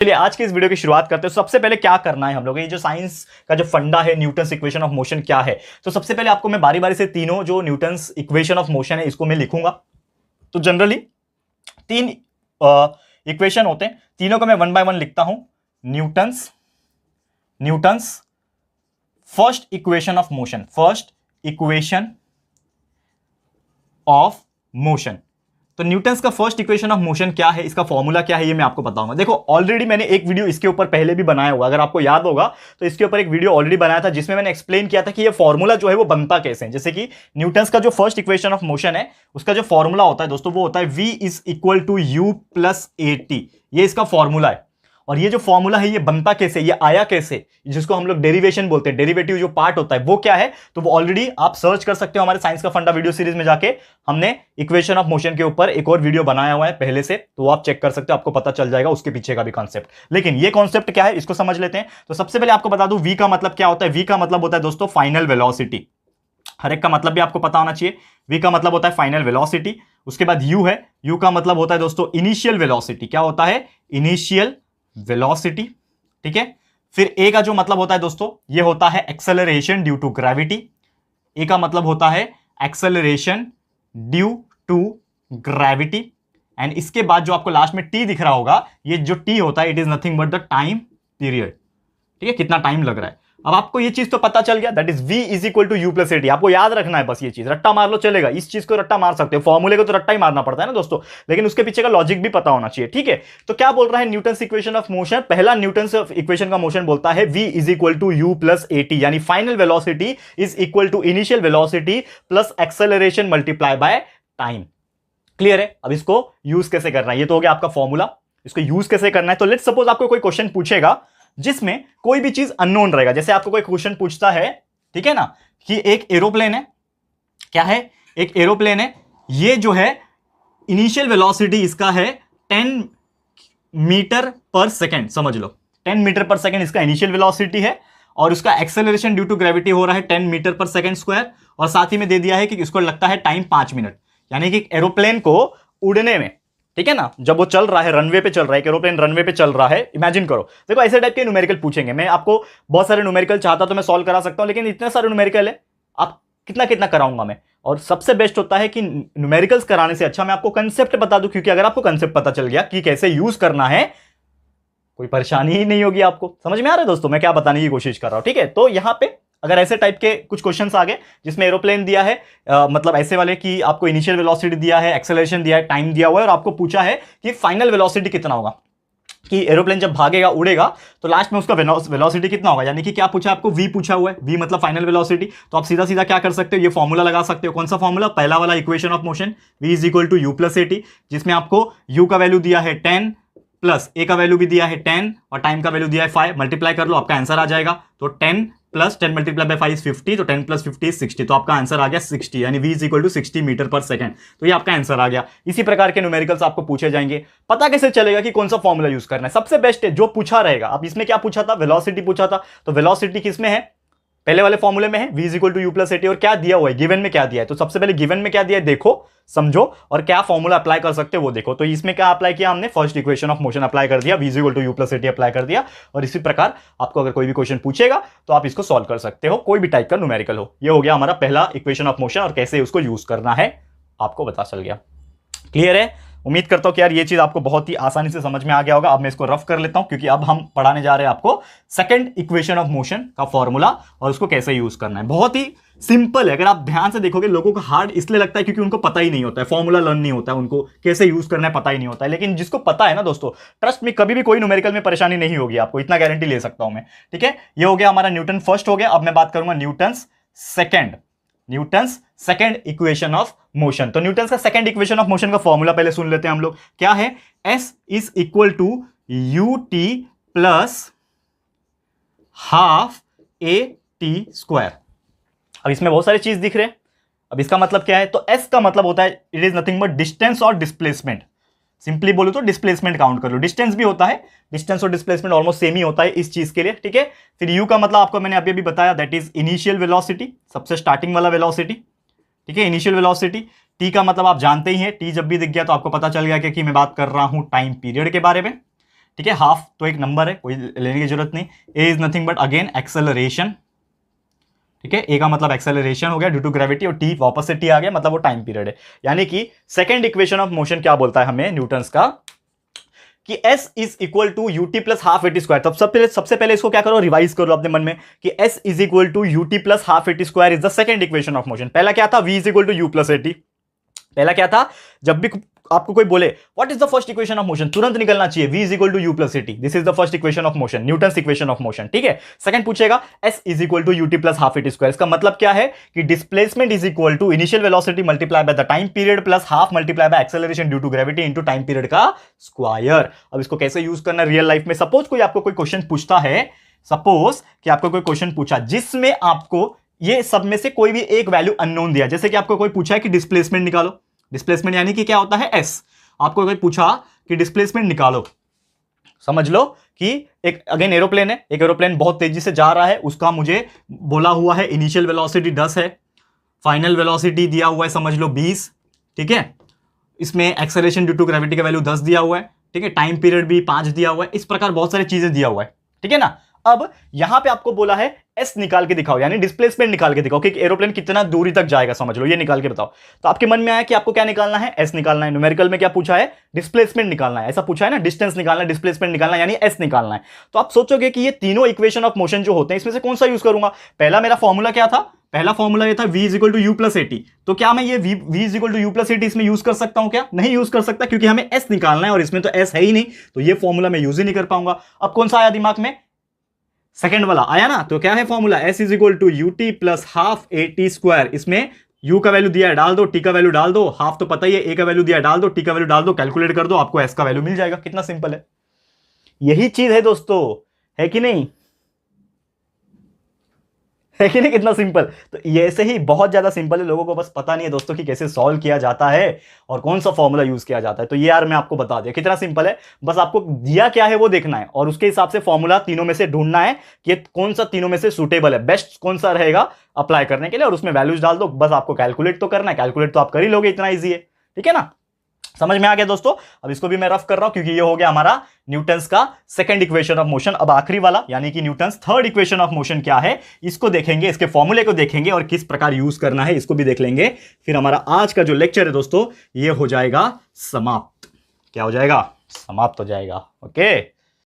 चलिए आज की इस वीडियो की शुरुआत करते हैं। सबसे पहले क्या करना है हम लोग, ये जो साइंस का जो फंडा है न्यूटन्स इक्वेशन ऑफ मोशन क्या है। तो सबसे पहले आपको मैं बारी बारी से तीनों जो न्यूटन्स इक्वेशन ऑफ मोशन है इसको मैं लिखूंगा। तो जनरली तीन इक्वेशन होते हैं, तीनों को मैं वन बाय वन लिखता हूं। Newton's first equation of motion, first equation of motion. तो न्यूटन्स का फर्स्ट इक्वेशन ऑफ मोशन क्या है, इसका फॉर्मूला क्या है, ये मैं आपको बताऊंगा। देखो ऑलरेडी मैंने एक वीडियो इसके ऊपर पहले भी बनाया हुआ, अगर आपको याद होगा तो इसके ऊपर एक वीडियो ऑलरेडी बनाया था जिसमें मैंने एक्सप्लेन किया था कि ये फॉर्मूला जो है वो बनता कैसे है। जैसे कि न्यूटन्स का जो फर्स्ट इक्वेशन ऑफ मोशन है उसका जो फॉर्मूला होता है दोस्तों वो होता है v is equal to u plus A t. ये इसका फॉर्मूला है। और ये जो फॉर्मूला है ये बनता कैसे, ये आया कैसे, जिसको हम लोग डेरिवेशन बोलते हैं, डेरिवेटिव जो पार्ट होता है वो क्या है, तो वो ऑलरेडी आप सर्च कर सकते हो हमारे साइंस का फंडा वीडियो सीरीज में जाके। हमने इक्वेशन ऑफ मोशन के ऊपर एक और वीडियो बनाया हुआ है पहले से, तो आप चेक कर सकते हो, आपको पता चल जाएगा उसके पीछे का भी कॉन्सेप्ट। लेकिन ये कॉन्सेप्ट क्या है इसको समझ लेते हैं। तो सबसे पहले आपको बता दूं v का मतलब क्या होता है। v का मतलब होता है दोस्तों फाइनल वेलोसिटी। हर एक का मतलब भी आपको पता होना चाहिए। v का मतलब होता है फाइनल वेलोसिटी। उसके बाद u है, u का मतलब होता है दोस्तों इनिशियल वेलोसिटी। क्या होता है, इनिशियल वेलोसिटी। ठीक है। फिर ए का जो मतलब होता है दोस्तों ये होता है acceleration due to gravity. A का मतलब होता है acceleration due to gravity. And इसके बाद जो आपको लास्ट में टी दिख रहा होगा, ये जो टी होता है it is nothing but the time period. ठीक है, कितना टाइम लग रहा है। अब आपको ये चीज तो पता चल गया, that is v is equal to you plus A t. आपको याद रखना है बस ये चीज, रट्टा मार लो चलेगा, इस चीज को रट्टा मार सकते हो, फॉर्मूले को तो रट्टा ही मारना पड़ता है ना दोस्तों, लेकिन उसके पीछे का लॉजिक भी पता होना चाहिए। ठीक है, तो क्या बोल रहा है न्यूटन्स इक्वेशन ऑफ मोशन, पहला न्यूटन्स इक्वेशन का मोशन बोलता है v is equal to you plus A T, यानी final velocity is equal to initial velocity plus acceleration multiply by time. Clear है। अब इसको यूज कैसे करना है, ये तो हो गया आपका फॉर्मूला। इसको यूज कैसे करना है, तो लेट्स सपोज आपको कोई क्वेश्चन पूछेगा जिसमें कोई भी चीज अननोन रहेगा। जैसे आपको कोई क्वेश्चन पूछता है, ठीक है ना, कि एक एरोप्लेन है, क्या है, एक एरोप्लेन है, ये जो है इनिशियल वेलोसिटी इसका है 10 मीटर पर सेकेंड, समझ लो 10 मीटर पर सेकेंड इसका इनिशियल वेलोसिटी है, और उसका एक्सेलरेशन ड्यू टू ग्रेविटी हो रहा है 10 मीटर पर सेकेंड स्क्वायर, और साथ ही में दे दिया है कि इसको लगता है टाइम 5 मिनट। यानी कि एरोप्लेन को उड़ने में, ठीक है ना, जब वो चल रहा है, रनवे पे चल रहा है, एरोप्लेन रनवे पे चल रहा है, इमेजिन करो। देखो ऐसे टाइप के न्यूमेरिकल पूछेंगे, मैं आपको बहुत सारे न्यूमेरिकल चाहता तो मैं सॉल्व करा सकता हूं, लेकिन इतने सारे न्यूमेरिकल है, आप कितना कितना कराऊंगा मैं। और सबसे बेस्ट होता है कि न्यूमेरिकल्स कराने से अच्छा मैं आपको कंसेप्ट बता दूं, क्योंकि अगर आपको कंसेप्ट पता चल गया कि कैसे यूज करना है, कोई परेशानी ही नहीं होगी आपको। समझ में आ रहा है दोस्तों मैं क्या बताने की कोशिश कर रहा हूं। ठीक है, तो यहां पे अगर ऐसे टाइप के कुछ क्वेश्चंस आ गए जिसमें एरोप्लेन दिया है, मतलब ऐसे वाले कि आपको इनिशियल वेलोसिटी दिया है, एक्सेलरेशन दिया है, टाइम दिया हुआ है, और आपको पूछा है कि फाइनल वेलोसिटी कितना होगा, कि एरोप्लेन जब भागेगा उड़ेगा तो लास्ट में उसका वेलोसिटी कितना होगा, यानी कि क्या पूछा आपको, v पूछा हुआ है, v मतलब फाइनल वेलोसिटी। तो आप सीधा सीधा क्या कर सकते हो, ये फॉर्मूला लगा सकते हो। कौन सा फॉर्मूला, पहला वाला equation of motion, v is equal to you plus A t, जिसमें आपको u का वैल्यू दिया है 10 प्लस ए का वैल्यू भी दिया है 10 और टाइम का वैल्यू दिया है 5, मल्टीप्लाई कर लो आपका आंसर आ जाएगा। तो 10 प्लस 10 मल्टीप्लाई बाय 5 इज 50, तो 10 प्लस 50 इज 60, तो आपका आंसर आ गया 60, यानी v is equal to 60 metre पर सेकंड। तो ये आपका आंसर आ गया। इसी प्रकार के न्यूमेरिकल्स आपको पूछे जाएंगे। पता कैसे चलेगा कि कौन सा फॉर्मूला यूज करना है, सबसे बेस्ट है जो पूछा रहेगा। अब इसमें क्या पूछा था, वेलोसिटी पूछा था, तो वेलोसिटी किसमें है, पहले वाले फॉर्मूले में है, v is equal to you plus A t, और क्या दिया हुआ है, गिवन में क्या दिया है। तो सबसे पहले गिवन में क्या दिया है देखो, समझो, और क्या फॉर्मूला अप्लाई कर सकते हो वो देखो। तो इसमें क्या अप्लाई किया हमने, first equation of motion apply कर दिया, v is equal to you plus A t apply कर दिया। और इसी प्रकार आपको अगर कोई भी क्वेश्चन पूछेगा तो आप इसको सॉल्व कर सकते हो, कोई भी टाइप का न्यूमेरिकल हो। ये हो गया हमारा पहला इक्वेशन ऑफ मोशन, और कैसे उसको यूज करना है आपको पता चल गया। क्लियर है। उम्मीद करता हूं कि यार ये चीज आपको बहुत ही आसानी से समझ में आ गया होगा। अब मैं इसको रफ कर लेता हूं, क्योंकि अब हम पढ़ाने जा रहे हैं आपको सेकंड इक्वेशन ऑफ मोशन का फॉर्मूला और उसको कैसे यूज करना है। बहुत ही सिंपल है, अगर आप ध्यान से देखोगे। लोगों को हार्ड इसलिए लगता है क्योंकि उनको पता ही नहीं होता है, फॉर्मूला लर्न नहीं होता है, उनको कैसे यूज करना है पता ही नहीं होता है। लेकिन जिसको पता है ना दोस्तों, ट्रस्ट में कभी भी कोई न्यूमेरिकल में परेशानी नहीं होगी आपको, इतना गारंटी ले सकता हूं मैं। ठीक है, ये हो गया हमारा न्यूटन फर्स्ट हो गया। अब मैं बात करूंगा Newton's second equation of motion. तो न्यूटन्स का सेकंड इक्वेशन ऑफ मोशन का फॉर्मूला पहले सुन लेते हैं हम लोग। क्या है, s is equal to u t plus half a t square. अब इसमें बहुत सारी चीज दिख रहे हैं। अब इसका मतलब क्या है, तो s का मतलब होता है it is nothing but distance और डिस्प्लेसमेंट। सिंपली बोलो तो डिस्प्लेसमेंट काउंट कर लो, डिस्टेंस भी होता है, डिस्टेंस और डिस्प्लेसमेंट ऑलमोस्ट सेम ही होता है इस चीज के लिए। ठीक है, फिर u का मतलब आपको मैंने अभी बताया, दैट इज इनिशियल वेलोसिटी, सबसे स्टार्टिंग वाला वेलोसिटी। ठीक है, इनिशियल वेलोसिटी। t का मतलब आप जानते ही हैं, t जब भी दिख गया तो आपको पता चल गया कि मैं बात कर रहा हूं टाइम पीरियड के बारे में। ठीक है, हाफ तो एक नंबर है, कोई लेने की जरूरत नहीं। A is nothing but again acceleration, ठीक है, ए का मतलब एक्सेलरेशन हो गया ड्यू टू ग्रेविटी, और टी वापस से टी आ गया, मतलब वो टाइम पीरियड है। यानी कि सेकंड इक्वेशन ऑफ मोशन क्या बोलता है हमें न्यूटन्स का, कि S is equal to u t plus half a t square. तब सबसे पहले इसको क्या करो, रिवाइज करो अपने मन में कि S is equal to u t plus half a t square is the second equation of motion. पहला क्या था, V is equal to you plus a t. पहला क्या था, जब भी आपको कोई बोले what is the first equation of motion, तुरंत निकलना चाहिए V is equal to you plus a t, this is the first equation of motion, Newton's equation of motion. ठीक है, सेकंड पूछेगा S is equal to u t plus half a t square. इसका मतलब क्या है कि displacement is equal to initial velocity multiply by the time period plus half multiply by acceleration due to gravity into time period का square. अब इसको कैसे use करना रियल लाइफ में, सपोज कोई आपको कोई क्वेश्चन पूछता है, सपोज कि आपको कोई क्वेश्चन पूछा जिसमें आपको ये सब में से कोई भी एक वैल्यू अननोन दिया, जैसे कि आपको कोई पूछा है कि डिस्प्लेसमेंट निकालो, डिस्प्लेसमेंट यानी कि क्या होता है S, आपको कोई पूछा कि डिस्प्लेसमेंट निकालो, समझ लो कि एक अगेन एरोप्लेन है, एक एरोप्लेन बहुत तेजी से जा रहा है, उसका मुझे बोला हुआ है इनिशियल वेलोसिटी 10 है, फाइनल वेलोसिटी दिया हुआ है समझ लो 20, ठीक है, इसमें एक्सेलरेशन ड्यू टू ग्रेविटी का वैल्यू 10 दिया हुआ है, ठीक है, टाइम पीरियड भी 5 दिया हुआ है, इस प्रकार बहुत सारी चीजें दिया हुआ है, ठीक है ना। अब यहां पे आपको बोला है S निकाल के दिखाओ, यानी डिस्प्लेसमेंट निकाल के दिखाओ कि एरोप्लेन कितना दूरी तक जाएगा, समझ लो, ये निकाल के बताओ। तो आपके मन में आया कि आपको क्या निकालना है, S निकालना है। न्यूमेरिकल में क्या पूछा है, डिस्प्लेसमेंट निकालना है, ऐसा पूछा है ना, डिस्टेंस निकालना है, डिस्प्लेसमेंट निकालना है, यानी S निकालना है। तो आप सोचोगे कि ये तीनों इक्वेशन ऑफ मोशन जो होते हैं इसमें से कौन सा यूज करूंगा। पहला मेरा फॉर्मूला क्या था, पहला फॉर्मूला ये था V is equal to you plus a t. तो क्या मैं ये V is equal to you plus a t इसमें यूज कर सकता हूं, क्या नहीं यूज कर सकता, क्योंकि हमें S निकालना है और इसमें तो S है ही नहीं, तो ये फॉर्मूला मैं यूज ही नहीं कर पाऊंगा। अब कौन सा आया दिमाग में, सेकंड वाला आया ना। तो क्या है formula, S is equal to u t plus half a t square. इसमें U का वैल्यू दिया है डाल दो, T का वैल्यू डाल दो, हाफ तो पता ही है, A का वैल्यू दिया है डाल दो, T का वैल्यू डाल दो, कैलकुलेट कर दो, आपको S का वैल्यू मिल जाएगा। कितना सिंपल है, यही चीज है दोस्तों, है कि नहीं, है कि नहीं, कितना सिंपल। तो ये ऐसे ही बहुत ज्यादा सिंपल है, लोगों को बस पता नहीं है दोस्तों कि कैसे सॉल्व किया जाता है और कौन सा फॉर्मूला यूज किया जाता है। तो ये यार मैं आपको बता दिया कितना सिंपल है, बस आपको दिया क्या है वो देखना है और उसके हिसाब से फॉर्मूला तीनों में से ढूंढना है कि कौन सा तीनों में से सुटेबल है, बेस्ट कौन सा रहेगा अप्लाई करने के लिए, और उसमें वैल्यूज डाल दो, बस आपको कैलकुलेट तो करना है, कैलकुलेट तो आप कर ही लोगे, इतना ईजी है, ठीक है ना। समझ में आ गया दोस्तों। अब इसको भी मैं रफ कर रहा हूं क्योंकि ये हो गया हमारा न्यूटन्स का सेकंड इक्वेशन ऑफ मोशन। अब आखिरी वाला यानी कि Newton's third equation of motion क्या है, इसको देखेंगे, इसके फॉर्मूले को देखेंगे और किस प्रकार यूज करना है इसको भी देख लेंगे। फिर हमारा आज का जो लेक्चर है दोस्तों ये हो जाएगा समाप्त। क्या हो जाएगा, समाप्त हो जाएगा। ओके।